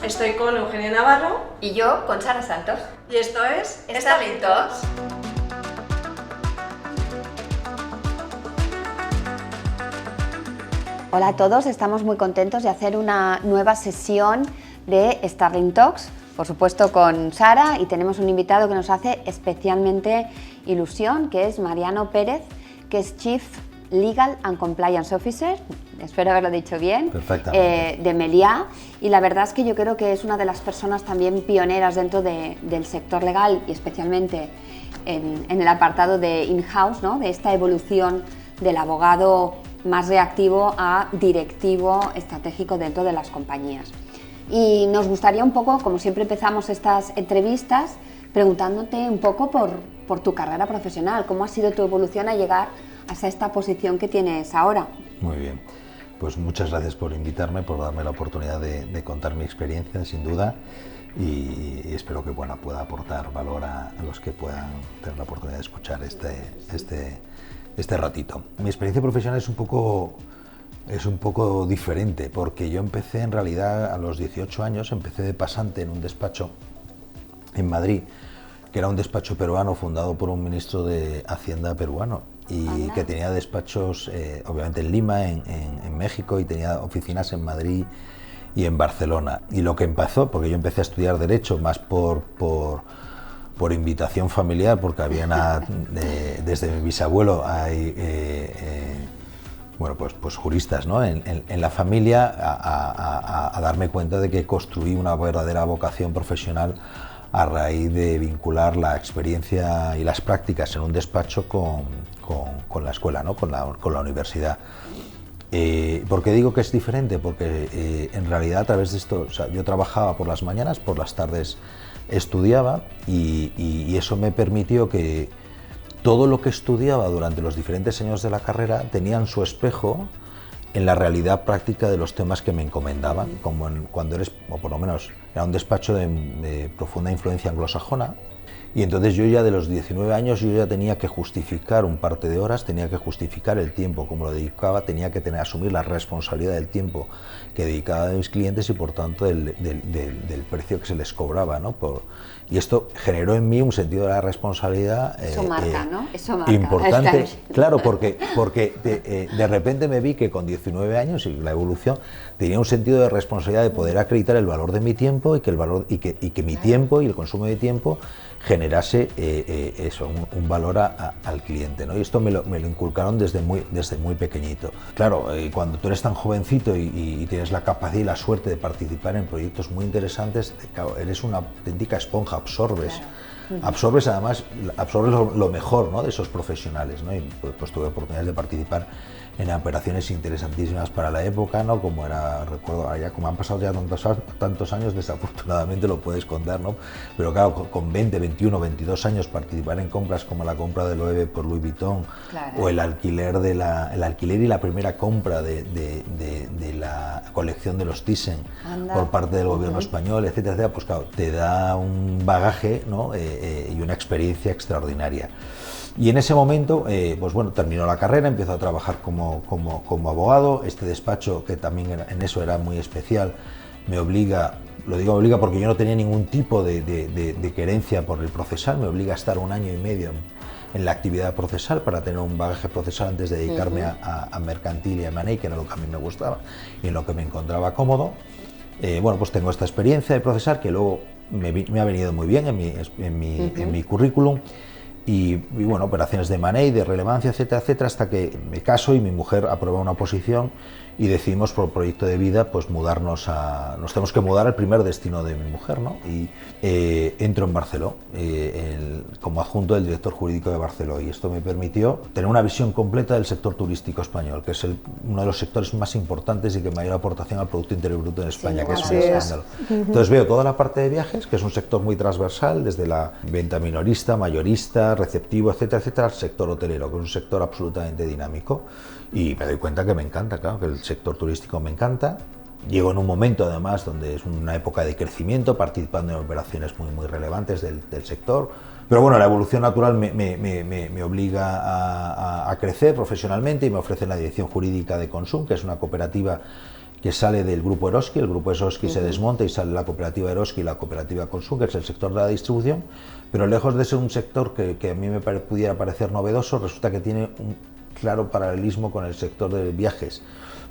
Estoy con Eugenia Navarro. Y yo con Sara Santos. Y esto es Starling Talks. Hola a todos, estamos muy contentos de hacer una nueva sesión de Starling Talks, por supuesto con Sara, y tenemos un invitado que nos hace especialmente ilusión, que es Mariano Pérez, que es Chief Legal and Compliance Officer, espero haberlo dicho bien, de Meliá, y la verdad es que yo creo que es una de las personas también pioneras dentro del sector legal y especialmente en el apartado de in-house, ¿no? De esta evolución del abogado más reactivo a directivo estratégico dentro de las compañías. Y nos gustaría un poco, como siempre empezamos estas entrevistas, preguntándote un poco por tu carrera profesional, cómo ha sido tu evolución a llegar hasta esta posición que tienes ahora. Muy bien, pues muchas gracias por invitarme, por darme la oportunidad de contar mi experiencia, sin duda, y espero que pueda aportar valor a los que puedan tener la oportunidad de escuchar este ratito. Mi experiencia profesional es un poco diferente, porque yo empecé en realidad a los 18 años, empecé de pasante en un despacho en Madrid, que era un despacho peruano fundado por un ministro de Hacienda peruano y que tenía despachos obviamente en Lima, en México, y tenía oficinas en Madrid y en Barcelona. Y lo que empezó, porque yo empecé a estudiar Derecho más por invitación familiar, porque había desde mi bisabuelo hay pues juristas, ¿no? en la familia, a darme cuenta de que construí una verdadera vocación profesional a raíz de vincular la experiencia y las prácticas en un despacho con la escuela, ¿no? con la universidad. ¿Por qué digo que es diferente? Porque en realidad a través de esto, o sea, yo trabajaba por las mañanas, por las tardes estudiaba, y eso me permitió que todo lo que estudiaba durante los diferentes años de la carrera tenían su espejo en la realidad práctica de los temas que me encomendaban, como cuando eres, o por lo menos era un despacho de profunda influencia anglosajona. Y entonces yo ya de los 19 años yo ya tenía que justificar un parte de horas, tenía que justificar el tiempo como lo dedicaba, tenía que asumir la responsabilidad del tiempo que dedicaba a mis clientes y por tanto del precio que se les cobraba, ¿no? Y esto generó en mí un sentido de la responsabilidad Eso marca, ¿no? Eso marca. Importante, claro, porque de repente me vi que con 19 años y la evolución tenía un sentido de responsabilidad de poder acreditar el valor de mi tiempo y que mi tiempo y el consumo de tiempo generase un valor al cliente, ¿no? Y esto me lo inculcaron desde muy pequeñito. Claro, cuando tú eres tan jovencito y tienes la capacidad y la suerte de participar en proyectos muy interesantes, claro, eres una auténtica esponja, absorbes. Claro. Absorbes lo mejor, ¿no? De esos profesionales, ¿no? Y pues tuve oportunidades de participar en operaciones interesantísimas para la época, ¿no? Como recuerdo, ya como han pasado ya tantos años, desafortunadamente lo puedes contar, ¿no? Pero claro, con 20, 21, 22 años participar en compras como la compra de Loewe por Louis Vuitton, claro, o el alquiler y la primera compra de la colección de los Thyssen por parte del gobierno español, etcétera, etcétera, pues claro, te da un bagaje, ¿no? Y una experiencia extraordinaria. Y en ese momento, pues bueno, terminó la carrera, empezó a trabajar como abogado. Este despacho, que también en eso era muy especial, me obliga, lo digo obliga porque yo no tenía ningún tipo de querencia por el procesal, me obliga a estar 1 año y medio en la actividad procesal para tener un bagaje procesal antes de dedicarme a mercantil y a M&A, que era lo que a mí me gustaba y en lo que me encontraba cómodo. Bueno, pues tengo esta experiencia de procesal que luego me ha venido muy bien en mi currículum. Y bueno, operaciones de M&A, de relevancia, etcétera, etcétera, hasta que me caso y mi mujer aprueba una oposición y decidimos por proyecto de vida pues nos tenemos que mudar al primer destino de mi mujer, ¿no? Y entro en Barceló como adjunto del director jurídico de Barceló, y esto me permitió tener una visión completa del sector turístico español, que es uno de los sectores más importantes y que mayor aportación al Producto Interior Bruto en España, que es un escándalo. Entonces veo toda la parte de viajes, que es un sector muy transversal, desde la venta minorista, mayorista, receptivo, etcétera, etcétera, al sector hotelero, que es un sector absolutamente dinámico, y me doy cuenta que me encanta, claro, que el sector turístico me encanta. Llego en un momento además donde es una época de crecimiento, participando en operaciones muy relevantes del sector, pero bueno, la evolución natural me obliga a crecer profesionalmente y me ofrecen la dirección jurídica de Consum, que es una cooperativa que sale del grupo Eroski. El grupo Eroski se desmonta y sale la cooperativa Eroski y la cooperativa Consum, que es el sector de la distribución, pero lejos de ser un sector que a mí me pudiera parecer novedoso, resulta que tiene un claro paralelismo con el sector de viajes,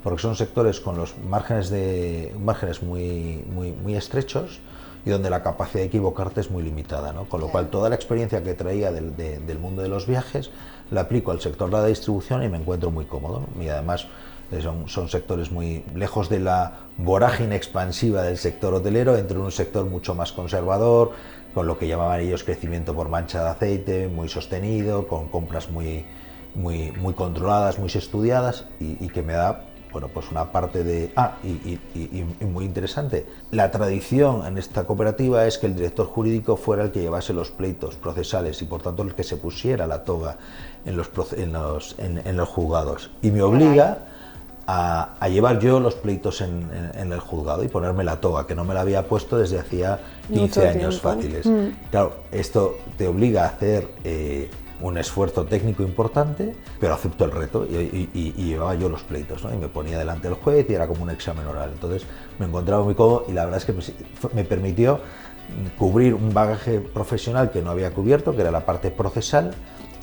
porque son sectores con los márgenes muy estrechos y donde la capacidad de equivocarte es muy limitada, ¿no? Con lo cual toda la experiencia que traía del mundo de los viajes la aplico al sector de la distribución y me encuentro muy cómodo, ¿no? Y además son sectores muy lejos de la vorágine expansiva del sector hotelero, entre un sector mucho más conservador, con lo que llamaban ellos crecimiento por mancha de aceite, muy sostenido, con compras muy controladas, muy estudiadas y que me da, bueno, pues una parte de... y muy interesante, la tradición en esta cooperativa es que el director jurídico fuera el que llevase los pleitos procesales y por tanto el que se pusiera la toga en los juzgados, y me obliga a llevar yo los pleitos en el juzgado y ponerme la toga, que no me la había puesto desde hacía 15 años fáciles. Claro, esto te obliga a hacer un esfuerzo técnico importante, pero acepto el reto y llevaba yo los pleitos, ¿no? Y me ponía delante del juez y era como un examen oral. Entonces me encontraba muy cómodo y la verdad es que me permitió cubrir un bagaje profesional que no había cubierto, que era la parte procesal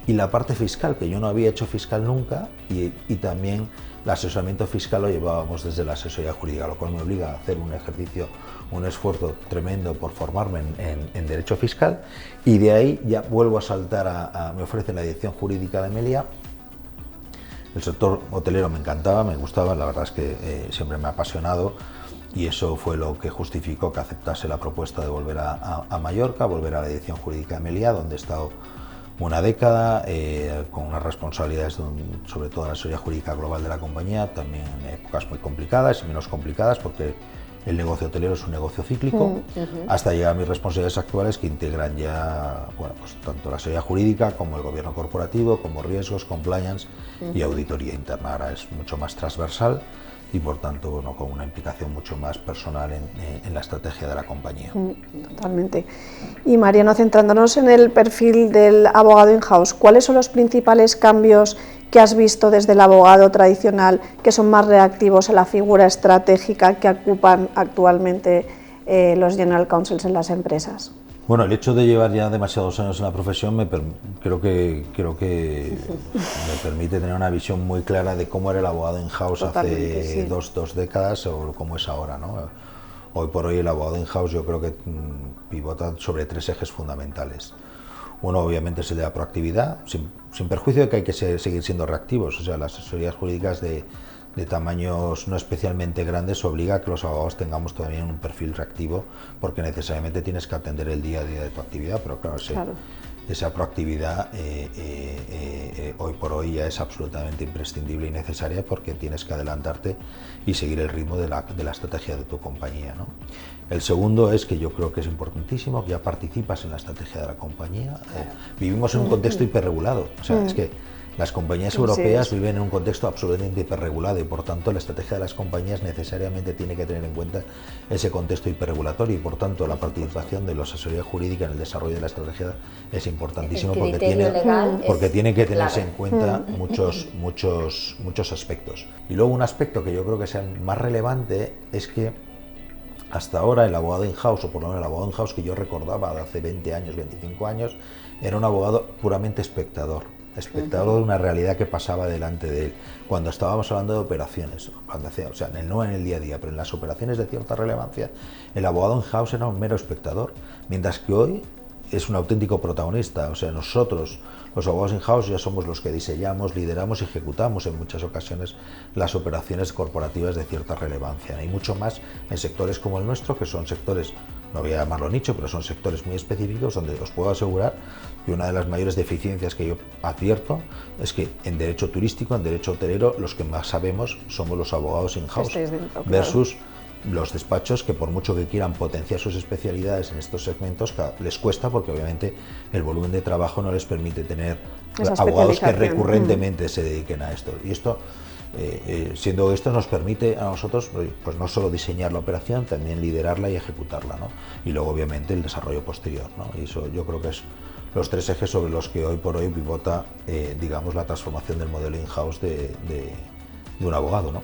y la parte fiscal, que yo no había hecho fiscal nunca, y también el asesoramiento fiscal lo llevábamos desde la asesoría jurídica, lo cual me obliga a hacer un ejercicio, un esfuerzo tremendo por formarme en derecho fiscal, y de ahí ya vuelvo a saltar me ofrecen la dirección jurídica de Meliá. El sector hotelero me encantaba, me gustaba, la verdad es que siempre me ha apasionado, y eso fue lo que justificó que aceptase la propuesta de volver a Mallorca, volver a la dirección jurídica de Meliá, donde he estado una década, con unas responsabilidades sobre todo en la asesoría jurídica global de la compañía, también en épocas muy complicadas y menos complicadas, porque el negocio hotelero es un negocio cíclico, hasta llegar a mis responsabilidades actuales, que integran ya, bueno, pues tanto la asesoría jurídica como el gobierno corporativo, como riesgos, compliance y auditoría interna. Ahora es mucho más transversal y por tanto, bueno, con una implicación mucho más personal en la estrategia de la compañía. Totalmente. Y Mariano, centrándonos en el perfil del abogado in-house, ¿cuáles son los principales cambios que has visto desde el abogado tradicional que son más reactivos a la figura estratégica que ocupan actualmente los General Counsels en las empresas? Bueno, el hecho de llevar ya demasiados años en la profesión creo que me permite tener una visión muy clara de cómo era el abogado in-house hace dos décadas o cómo es ahora, ¿no? Hoy por hoy el abogado in-house yo creo que pivota sobre 3 ejes fundamentales. Uno obviamente es el de la proactividad, sin perjuicio de que hay que seguir siendo reactivos, o sea, las asesorías jurídicas de tamaños no especialmente grandes obliga a que los abogados tengamos todavía un perfil reactivo, porque necesariamente tienes que atender el día a día de tu actividad, pero claro, esa proactividad hoy por hoy ya es absolutamente imprescindible y necesaria, porque tienes que adelantarte y seguir el ritmo de la estrategia de tu compañía, ¿no? El segundo es que yo creo que es importantísimo que ya participas en la estrategia de la compañía. Vivimos en un contexto hiperregulado, o sea, es que las compañías europeas viven en un contexto absolutamente hiperregulado y por tanto la estrategia de las compañías necesariamente tiene que tener en cuenta ese contexto hiperregulatorio, y por tanto la participación de la asesoría jurídica en el desarrollo de la estrategia es importantísimo, porque tiene que tenerse en cuenta muchos aspectos. Y luego un aspecto que yo creo que es el más relevante es que hasta ahora el abogado in-house, o por lo menos el abogado in-house que yo recordaba de hace 20 años, 25 años, era un abogado puramente espectador de una realidad que pasaba delante de él. Cuando estábamos hablando de operaciones, o sea, no en el día a día, pero en las operaciones de cierta relevancia, el abogado in-house era un mero espectador, mientras que hoy es un auténtico protagonista. O sea, nosotros, los abogados in-house, ya somos los que diseñamos, lideramos y ejecutamos en muchas ocasiones las operaciones corporativas de cierta relevancia. Hay mucho más en sectores como el nuestro, que son sectores, no voy a llamarlo nicho, pero son sectores muy específicos, donde os puedo asegurar que una de las mayores deficiencias que yo advierto es que en derecho turístico, en derecho hotelero, los que más sabemos somos los abogados in-house versus los despachos, que por mucho que quieran potenciar sus especialidades en estos segmentos, les cuesta, porque obviamente el volumen de trabajo no les permite tener abogados que recurrentemente se dediquen a esto. Y esto, siendo esto, nos permite a nosotros pues no solo diseñar la operación, también liderarla y ejecutarla, ¿no? Y luego obviamente el desarrollo posterior, ¿no? Y eso yo creo que es los 3 ejes sobre los que hoy por hoy pivota, digamos, la transformación del modelo in-house de un abogado, ¿no?